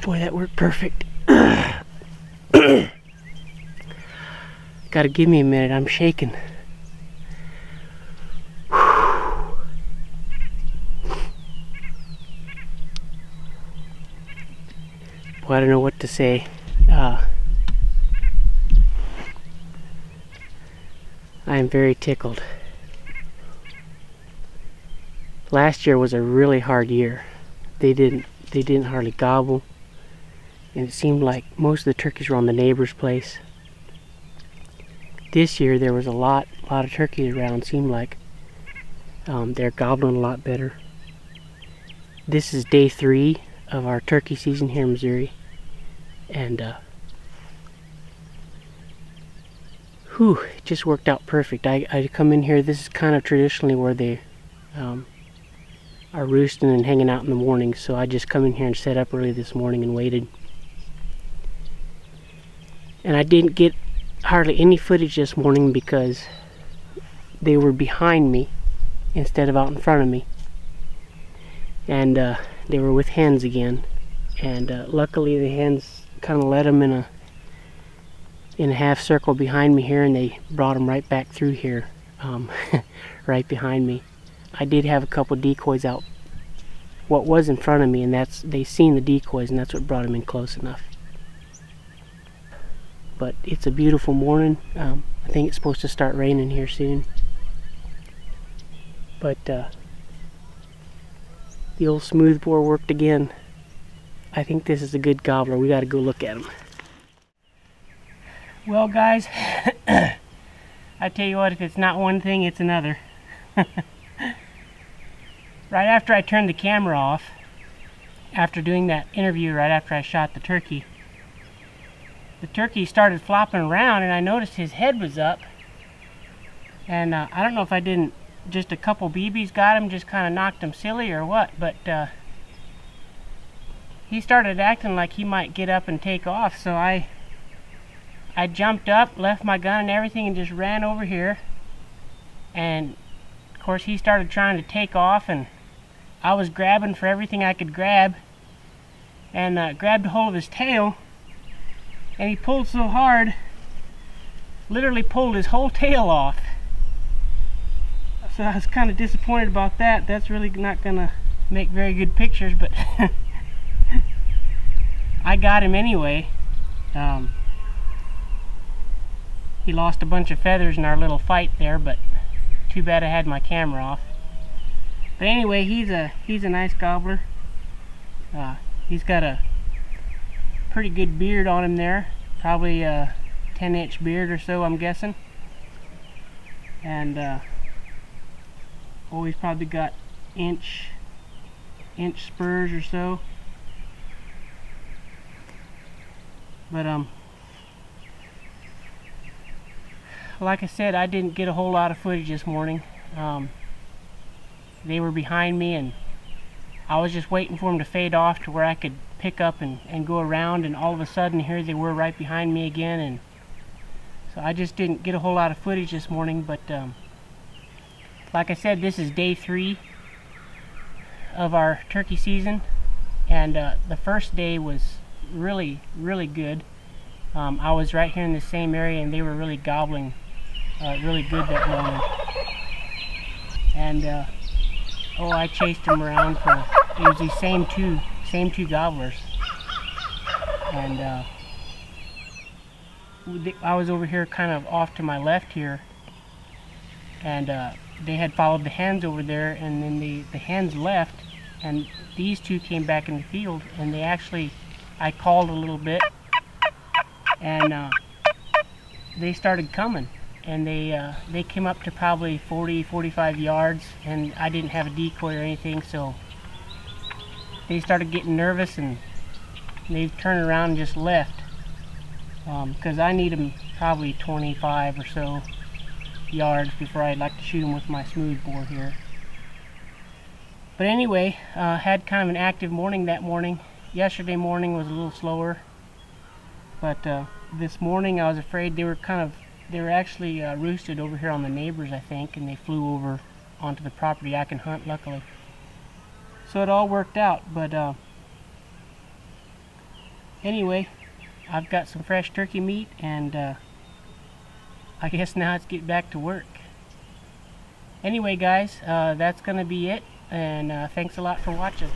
Boy, that worked perfect. Gotta give me a minute, I'm shaking. Boy, I don't know what to say. I am very tickled. Last year was a really hard year. They didn't hardly gobble, and it seemed like most of the turkeys were on the neighbor's place. This year there was a lot of turkeys around. Seemed like they're gobbling a lot better. This is day 3 of our turkey season here in Missouri, and it just worked out perfect. I come in here. This is kind of traditionally where they are roosting and hanging out in the morning, so I just come in here and set up early this morning and waited. And I didn't get hardly any footage this morning because they were behind me instead of out in front of me, and they were with hens again, and luckily the hens kind of led them in a half circle behind me here, and they brought them right back through here, right behind me. I did have a couple decoys out what was in front of me, and they seen the decoys, and that's what brought them in close enough. But it's a beautiful morning. I think it's supposed to start raining here soon. But the old smoothbore worked again. I think this is a good gobbler. We got to go look at him. Well, guys, I tell you what, if it's not one thing, it's another. Right after I turned the camera off, after doing that interview, right after I shot the turkey started flopping around, and I noticed his head was up. And I don't know if I didn't, just a couple BBs got him, just kind of knocked him silly or what, but he started acting like he might get up and take off, so I jumped up, left my gun and everything, and just ran over here. And of course he started trying to take off, and I was grabbing for everything I could grab, and grabbed a hold of his tail, and he pulled so hard, literally pulled his whole tail off. So I was kind of disappointed about that. That's really not gonna make very good pictures, but I got him anyway. He lost a bunch of feathers in our little fight there, but too bad I had my camera off. But anyway, he's a nice gobbler. He's got a pretty good beard on him there, probably a 10-inch beard or so, I'm guessing. And he's probably got inch spurs or so. But like I said, I didn't get a whole lot of footage this morning. They were behind me, and I was just waiting for them to fade off to where I could pick up and go around, and all of a sudden here they were right behind me again, and so I just didn't get a whole lot of footage this morning. But like I said, this is day 3 of our turkey season, and the first day was really good. I was right here in the same area, and they were really gobbling really good that morning. And I chased them around for, it was these same two gobblers. And I was over here kind of off to my left here, and they had followed the hens over there, and then the hens left, and these two came back in the field, and they actually, I called a little bit, and they started coming, and they came up to probably 40-45 yards, and I didn't have a decoy or anything, so they started getting nervous, and they turned around and just left, because I need them probably 25 or so yards before I'd like to shoot them with my smoothbore here. But anyway, had kind of an active morning that morning. Yesterday morning was a little slower, but this morning I was afraid they were actually roosted over here on the neighbors, I think, and they flew over onto the property I can hunt, luckily. So it all worked out. But Anyway, I've got some fresh turkey meat, and I guess now let's get back to work. Anyway guys, that's gonna be it, and thanks a lot for watching.